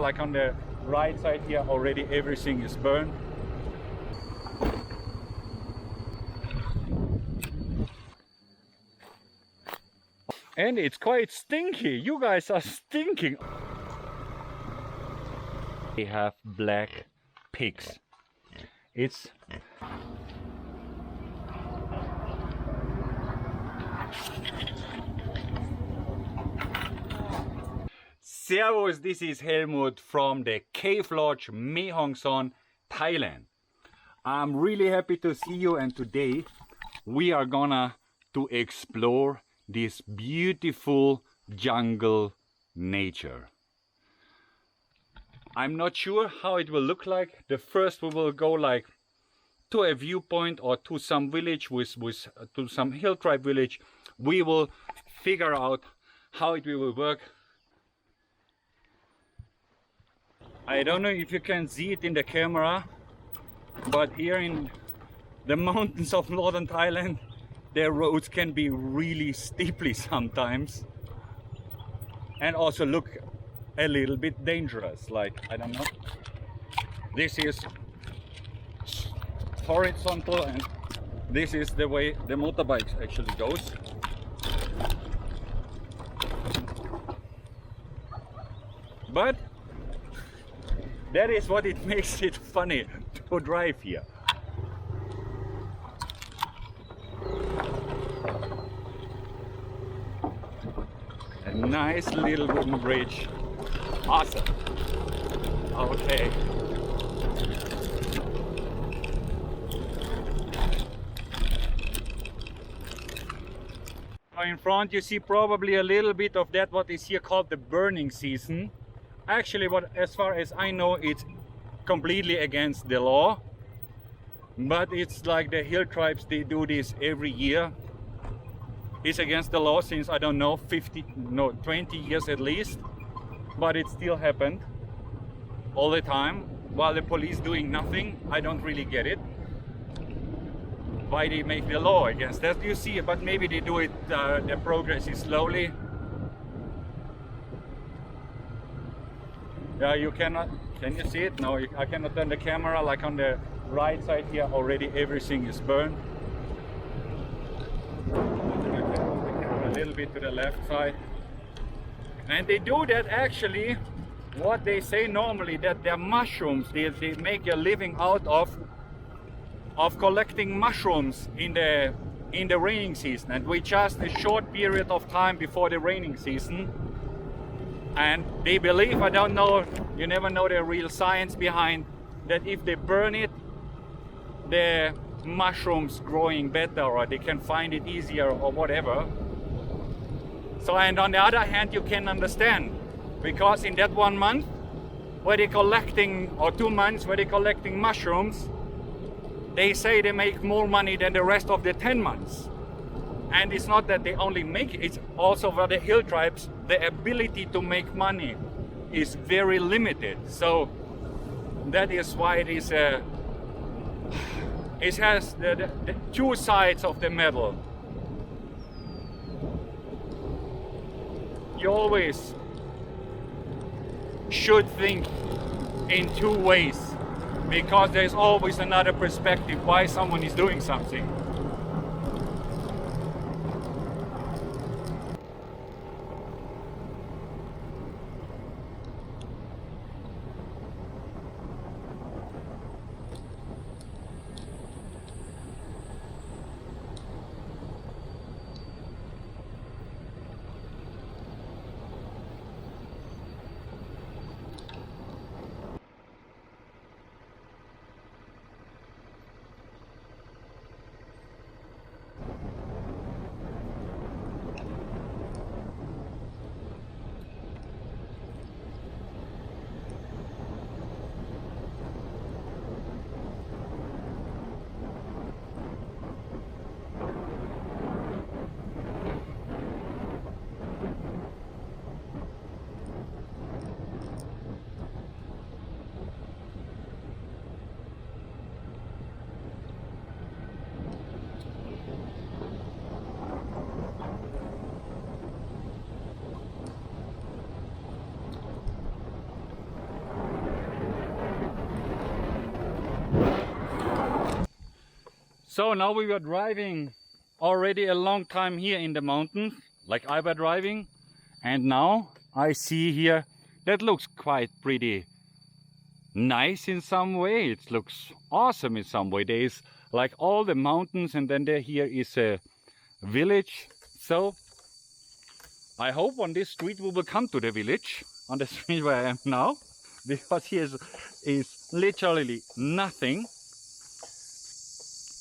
like on the right side here already everything is burned. And it's quite stinky. You guys are stinking. They have black pigs. It's Servus, this is Helmut from the Cave Lodge Mae Hong Son, Thailand. I'm really happy to see you, and today we are gonna to explore this beautiful jungle nature. I'm not sure how it will look like. The first we will go like to a viewpoint or to some village to some hill tribe village. We will figure out how it will work. I don't know if you can see it in the camera, but here in the mountains of Northern Thailand, their roads can be really steeply sometimes, and also look a little bit dangerous. Like, I don't know, this is horizontal and this is the way the motorbike actually goes. But that is what it makes it funny to drive here. A nice little wooden bridge. Awesome. Okay. In front you see probably a little bit of that what is here called the burning season. Actually, as far as I know, it's completely against the law, but it's like the hill tribes, they do this every year. It's against the law since, I don't know, 20 years at least, but it still happened all the time while the police doing nothing. I don't really get it why they make the law against that. You see, but maybe they do it, the progress is slowly. Yeah, you cannot, can you see it? No, I cannot turn the camera. Like on the right side here already everything is burned. A little bit to the left side. And they do that actually, what they say normally, that their mushrooms, they make a living out of collecting mushrooms in the raining season. And we just a short period of time before the raining season. And they believe, I don't know, you never know the real science behind, that if they burn it, the mushrooms growing better, or they can find it easier or whatever. So, and on the other hand, you can understand, because in that 1 month where they're collecting, or 2 months where they're collecting mushrooms, they say they make more money than the rest of the 10 months. And it's not that they only make it, it's also for the hill tribes, the ability to make money is very limited. So that is why it is it has the two sides of the medal. You always should think in two ways, because there's always another perspective why someone is doing something. So now we were driving already a long time here in the mountains, like I were driving, and now I see here that looks quite pretty nice in some way. It looks awesome in some way. There is like all the mountains, and then here is a village. So I hope on this street we will come to the village, on the street where I am now, because here is literally nothing.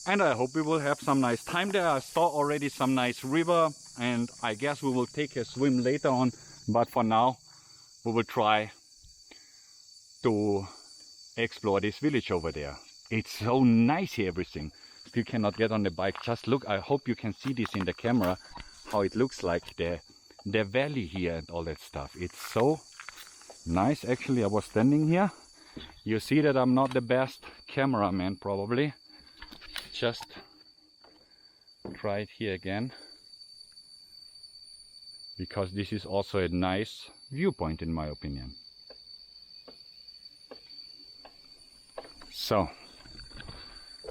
And I hope we will have some nice time there. I saw already some nice river, and I guess we will take a swim later on. But for now, we will try to explore this village over there. It's so nice here, everything. Still cannot get on the bike. Just look, I hope you can see this in the camera, how it looks like the valley here and all that stuff. It's so nice. Actually, I was standing here. You see that I'm not the best cameraman probably. Just try it here again, because this is also a nice viewpoint in my opinion. So,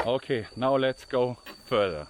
okay, now let's go further.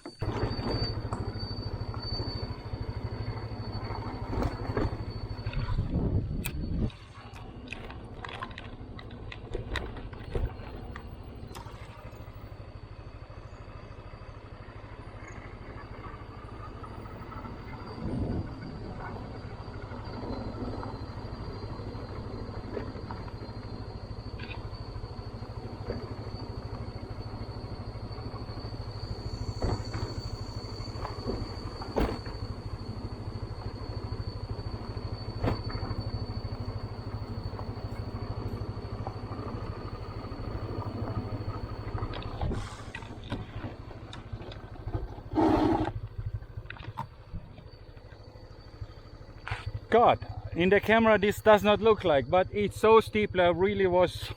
God, in the camera this does not look like, but it's so steep. I really was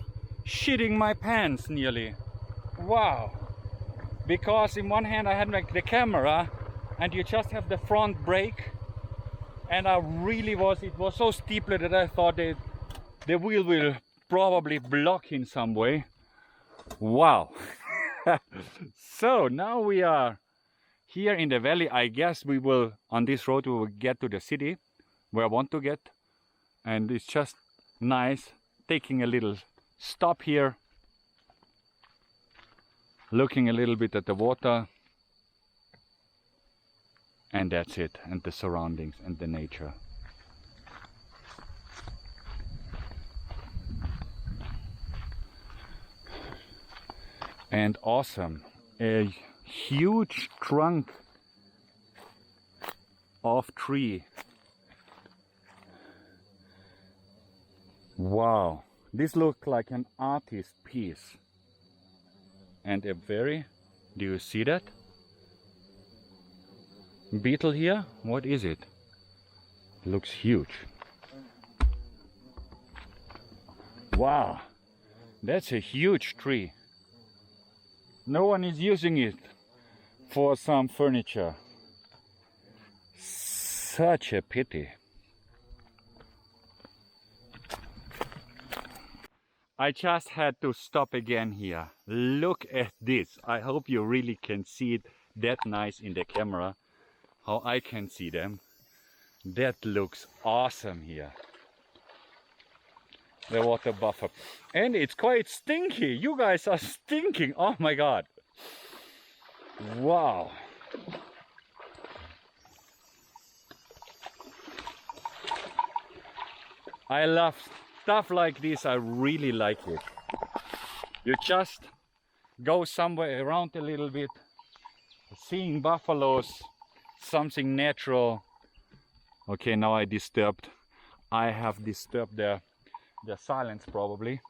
shitting my pants nearly. Wow. Because in one hand I had like the camera and you just have the front brake, and it was so steep that I thought the wheel will probably block in some way. Wow. So now we are here in the valley. I guess we will, on this road we will get to the city where I want to get, and it's just nice taking a little stop here, looking a little bit at the water, and that's it, and the surroundings and the nature. And awesome, a huge trunk of tree. Wow, this looks like an artist piece. And a very, do you see that? Beetle here? What is it? Looks huge. Wow, that's a huge tree. No one is using it for some furniture. Such a pity. I just had to stop again here. Look at this. I hope you really can see it that nice in the camera, how I can see them. That looks awesome here. The water buffer. And it's quite stinky. You guys are stinking. Oh my God. Wow. I love stuff like this. I really like it. You just go somewhere around a little bit, seeing buffaloes, something natural. Okay, now I have disturbed their silence probably.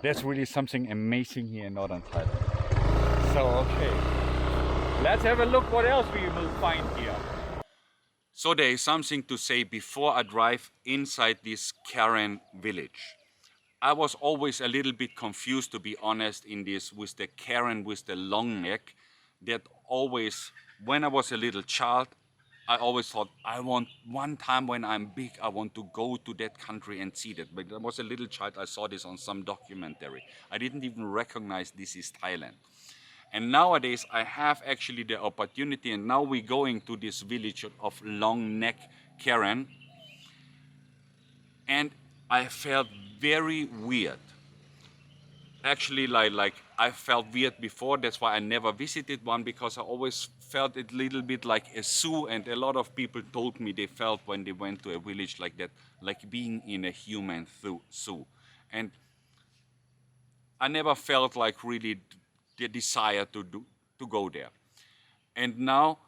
That's really something amazing here in Northern Thailand. So okay, let's have a look what else we will find here. So there is something to say before I drive inside this Karen village. I was always a little bit confused, to be honest, in this with the Karen with the long neck. That always, when I was a little child, I always thought, I want, one time when I'm big, I want to go to that country and see that. But I was a little child, I saw this on some documentary. I didn't even recognize this is Thailand. And nowadays I have actually the opportunity, and now we're going to this village of Long Neck, Karen, and I felt very weird. Actually, like I felt weird before. That's why I never visited one, because I always felt it a little bit like a zoo, and a lot of people told me they felt when they went to a village like that, like being in a human zoo. And I never felt like really the desire to go there. And now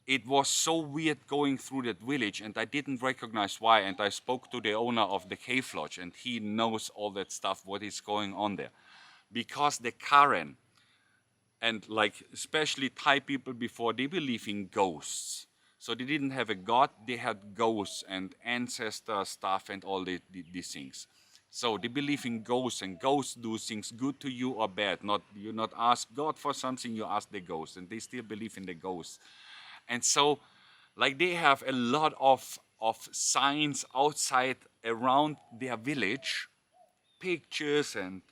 it was so weird going through that village, and I didn't recognize why. And I spoke to the owner of the cave lodge, and he knows all that stuff, what is going on there. Because the Karen, and like especially Thai people before, they believe in ghosts. So they didn't have a god, they had ghosts and ancestor stuff and all these things. So they believe in ghosts, and ghosts do things good to you or bad. Not you not ask God for something, you ask the ghost, and they still believe in the ghosts. And so, like, they have a lot of signs outside around their village, pictures and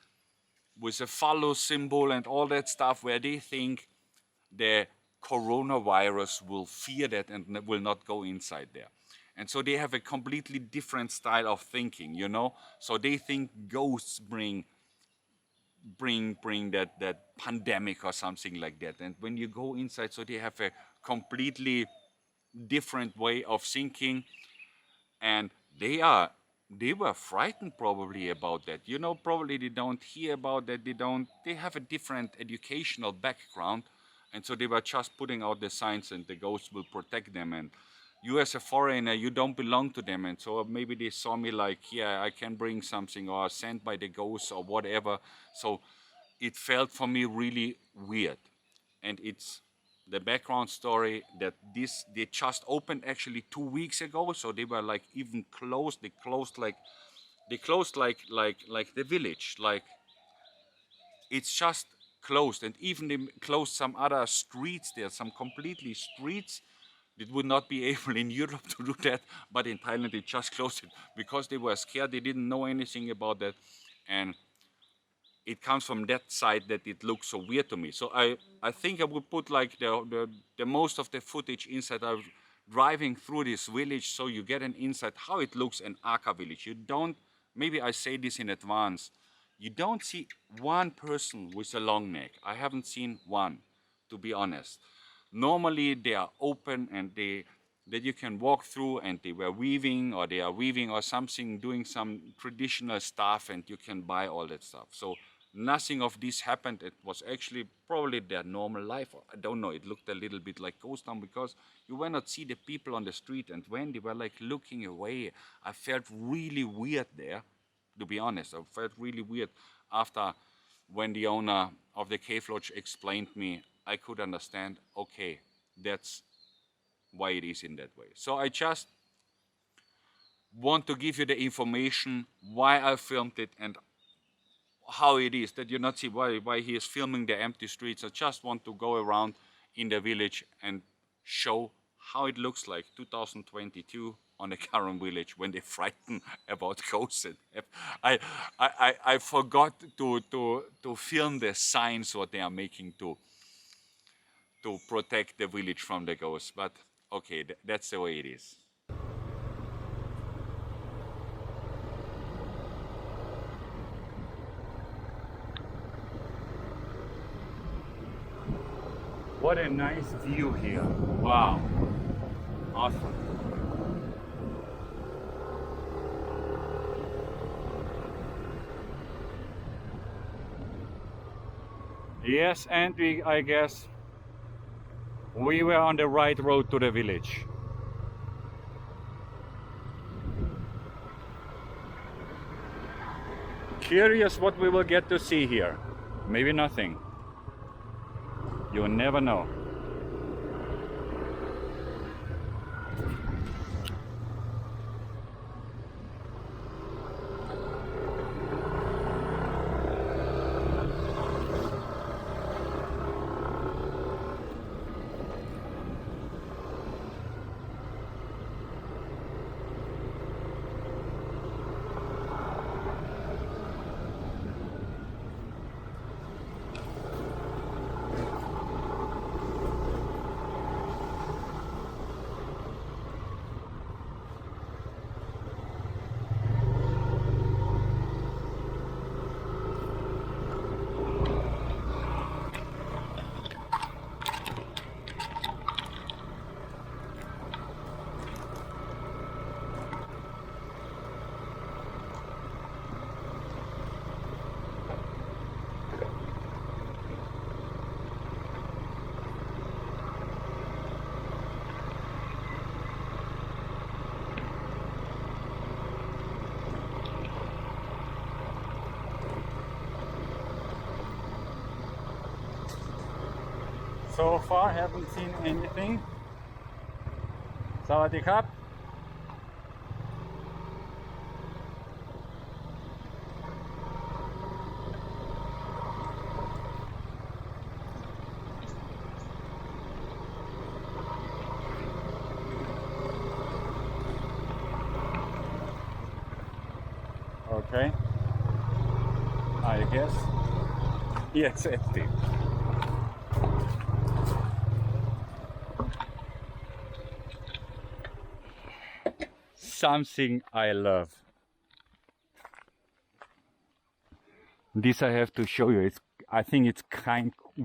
with a phallus symbol and all that stuff, where they think the coronavirus will fear that and will not go inside there. And so they have a completely different style of thinking, you know. So they think ghosts bring that pandemic or something like that. And when you go inside, so they have a completely different way of thinking, and they were frightened probably about that, you know. Probably they don't hear about that, they have a different educational background, and so they were just putting out the signs, and the ghosts will protect them, and you as a foreigner, you don't belong to them. And so maybe they saw me like, yeah, I can bring something, or sent by the ghosts or whatever. So it felt for me really weird. And it's the background story that they just opened actually 2 weeks ago. So they were like even closed. They closed like the village. Like, it's just closed. And even they closed some other streets there, some completely streets. It would not be able in Europe to do that, but in Thailand they just closed it because they were scared. They didn't know anything about that, and it comes from that side that it looks so weird to me. So I think I would put like the most of the footage inside of driving through this village, so you get an insight how it looks in Aka village. You don't, maybe I say this in advance, you don't see one person with a long neck. I haven't seen one, to be honest. Normally they are open, and that you can walk through, and they were weaving, or they are weaving or something, doing some traditional stuff, and you can buy all that stuff. So nothing of this happened. It was actually probably their normal life. I don't know. It looked a little bit like ghost town, because you will not see the people on the street, and when they were like looking away, I felt really weird there, to be honest. I felt really weird after, when the owner of the cave lodge explained me, I could understand, okay, that's why it is in that way. So I just want to give you the information why I filmed it and how it is, that you not see why he is filming the empty streets. I just want to go around in the village and show how it looks like 2022 on the current village, when they frighten about ghosts. I forgot to film the signs what they are making to protect the village from the ghosts. But okay, that's the way it is. What a nice view here. Wow. Awesome. Yes, and I guess we were on the right road to the village. Curious what we will get to see here. Maybe nothing. You never know. so far haven't seen anything. สวัสดีครับ Okay, I guess it's empty. Something I love. This I have to show you. I think it's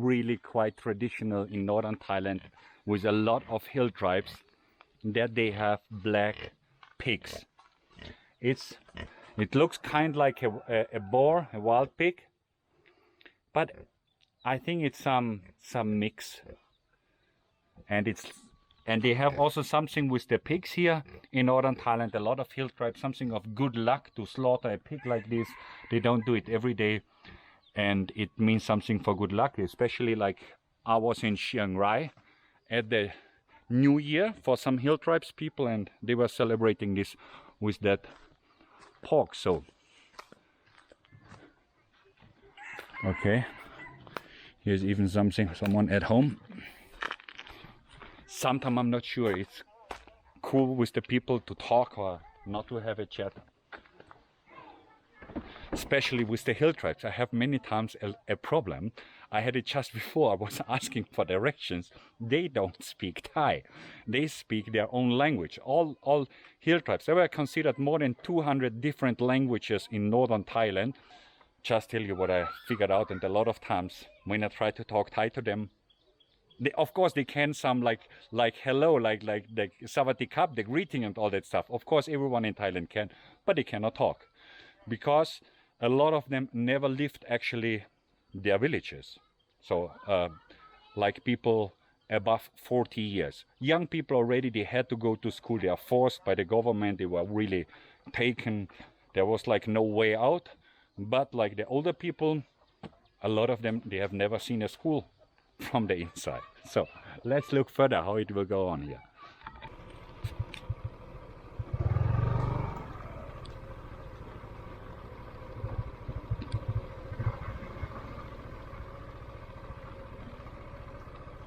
really quite traditional in northern Thailand, with a lot of hill tribes that they have black pigs. It looks kind like a boar, a wild pig, but I think it's some mix, and they have also something with the pigs here in northern Thailand. A lot of hill tribes, something of good luck to slaughter a pig like this. They don't do it every day, and it means something for good luck. Especially like I was in Chiang Rai at the New Year for some hill tribes people, and they were celebrating this with that pork. So okay, here's even someone at home. Sometimes I'm not sure it's cool with the people to talk or not to have a chat, especially with the hill tribes. I have many times a problem. I had it just before. I was asking for directions. They don't speak Thai. They speak their own language. All hill tribes. There were considered more than 200 different languages in northern Thailand. Just tell you what I figured out. And a lot of times when I try to talk Thai to them, of course they can some like hello, like Savati Kap, the greeting and all that stuff. Of course everyone in Thailand can, but they cannot talk, because a lot of them never lived actually their villages. So like people above 40 years. Young people already, they had to go to school. They are forced by the government. They were really taken. There was like no way out. But like the older people, a lot of them, they have never seen a school from the inside. So let's look further how it will go on here.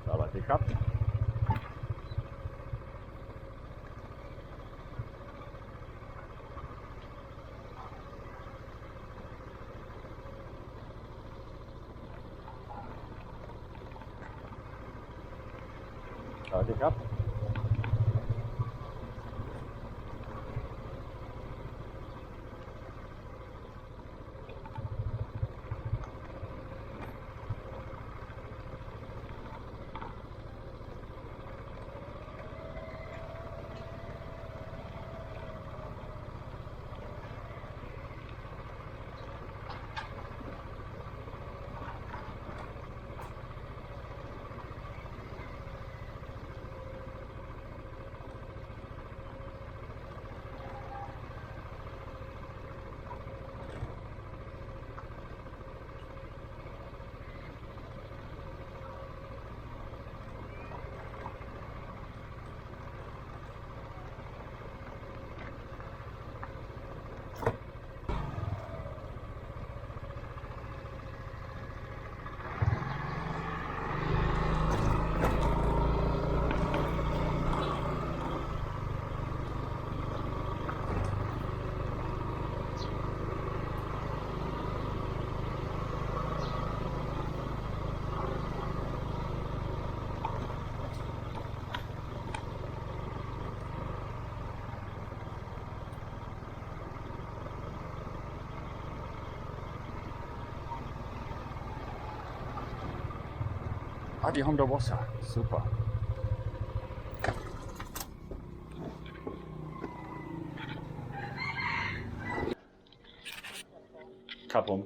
Sawadee krap. Sawadee krap. Ah, die haben da Wasser. Super. ครับผม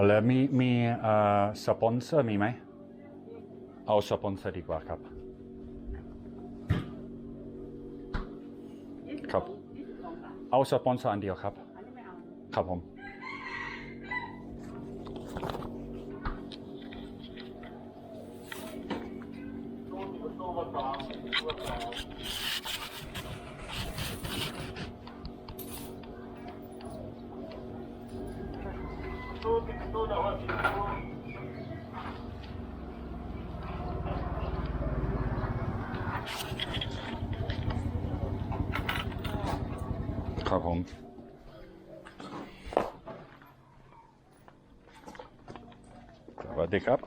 แล้วมีสปอนเซอร์มีไหมเอาสปอนเซอร์ดีกว่าครับครับ เอาสปอนเซอร์อันเดียวครับ อันนี้ไม่เอา ครับผม ครับผมสวัสดีครับ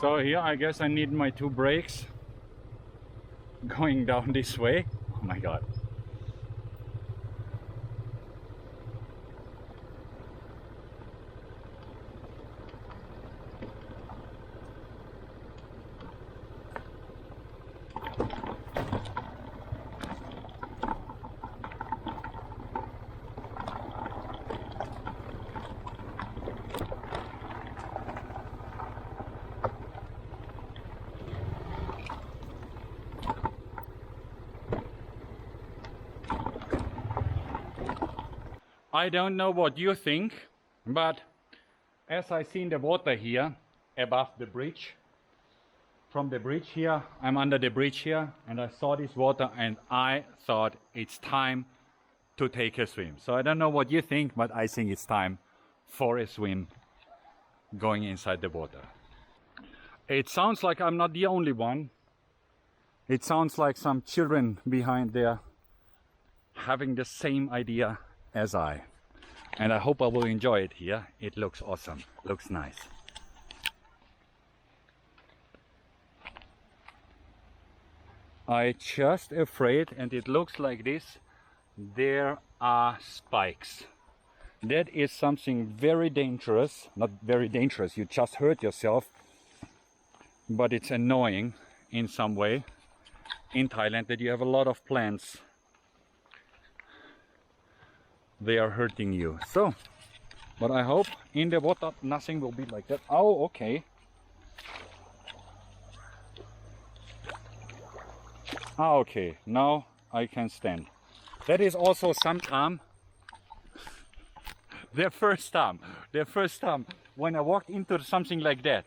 So here I guess I need my 2 brakes going down this way. Oh my god. I don't know what you think, but as I seen the water here above the bridge, from the bridge here, I'm under the bridge here, and I saw this water and I thought it's time to take a swim. So I don't know what you think, but I think it's time for a swim going inside the water. It sounds like I'm not the only one. It sounds like some children behind there having the same idea as I. And I hope I will enjoy it here. It looks awesome, looks nice. I just afraid, and it looks like this, there are spikes. That is something very dangerous. Not very dangerous, you just hurt yourself, but it's annoying in some way in Thailand that you have a lot of plants. They are hurting you. So, but I hope in the water nothing will be like that. Oh, okay. Ah, okay, now I can stand. That is also some time. Their first time when I walked into something like that,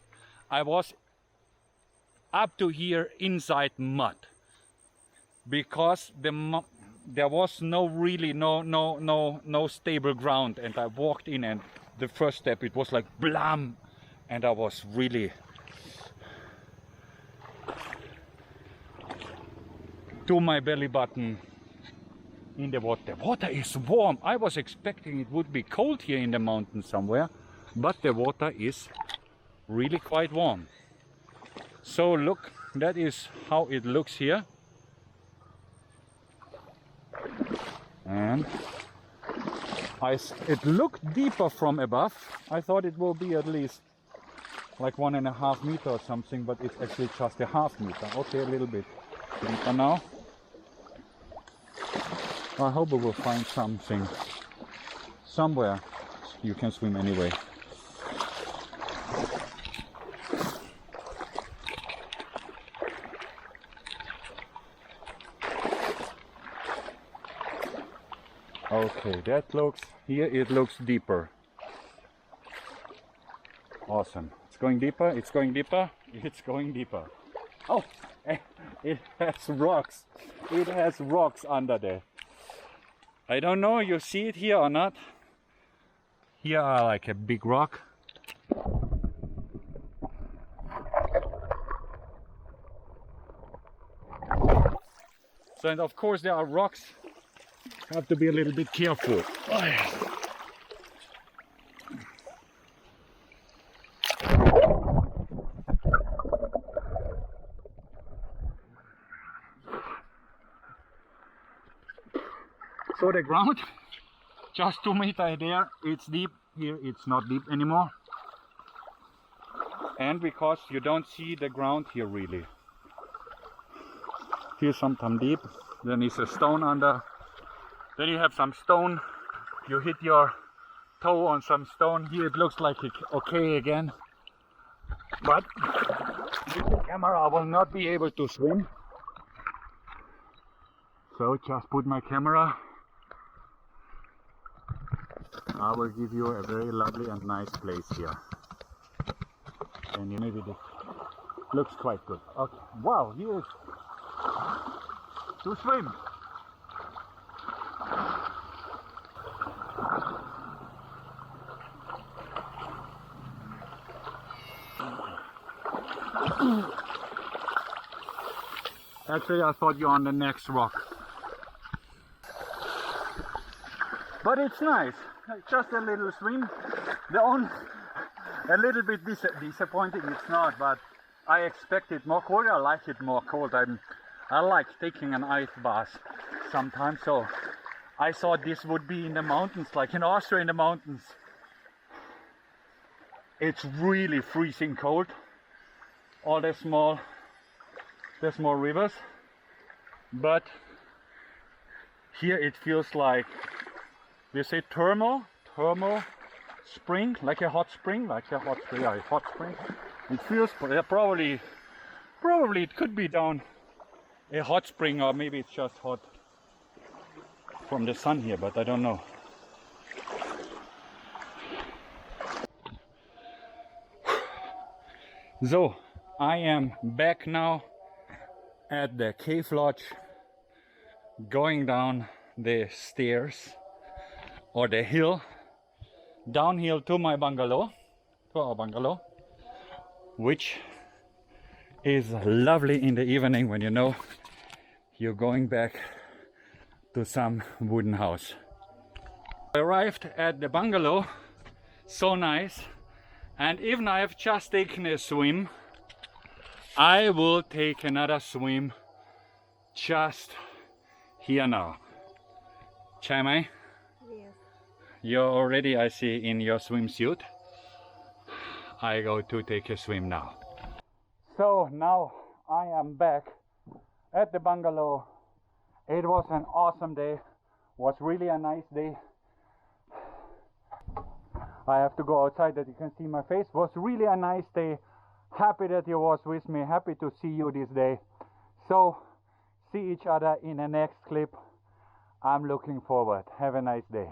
I was up to here inside mud, because there was no stable ground, and I walked in, and the first step it was like blam, and I was really to my belly button in the water. The water is warm. I was expecting it would be cold here in the mountains somewhere, but the water is really quite warm. So look, that is how it looks here. And it looked deeper from above. I thought it will be at least like 1.5 meters or something, but it's actually just a half meter. Okay, a little bit deeper now. I hope we will find something somewhere. You can swim anyway. Okay, that looks, here it looks deeper. Awesome. It's going deeper, it's going deeper, it's going deeper. Oh, it has rocks. It has rocks under there. I don't know, you see it here or not. Here are like a big rock. So, and of course there are rocks. Have to be a little bit careful. Oh, yeah. So the ground, just 2 meters there, it's deep. Here it's not deep anymore. And because you don't see the ground here really. Here's sometimes deep, then is a stone under. Then you have some stone, you hit your toe on some stone. Here it looks like it's okay again. But with the camera I will not be able to swim. So just put my camera. I will give you a very lovely and nice place here. And you maybe it looks quite good. Okay. Wow, here is to swim. Actually, I thought you're on the next rock. But it's nice. Just a little swim. A little bit disappointing it's not, but I expected more cold. I like it more cold. I like taking an ice bath sometimes, so I thought this would be in the mountains, like in Austria in the mountains. It's really freezing cold. All the small rivers, but here it feels like, they say thermal spring, like a hot spring, yeah, hot spring. It feels probably it could be down a hot spring, or maybe it's just hot from the sun here, but I don't know. So I am back now at the cave lodge, going down the stairs or the hill downhill to my bungalow, to our bungalow, which is lovely in the evening when you know you're going back to some wooden house. I arrived at the bungalow, so nice, and even I have just taken a swim, I will take another swim just here now. Chai Mai? Yes. You're already, I see, in your swimsuit. I go to take a swim now. So now I am back at the bungalow. It was an awesome day. Was really a nice day. I have to go outside that you can see my face. Was really a nice day. Happy that you was with me. Happy to see you this day. So see each other in the next clip. I'm looking forward. Have a nice day.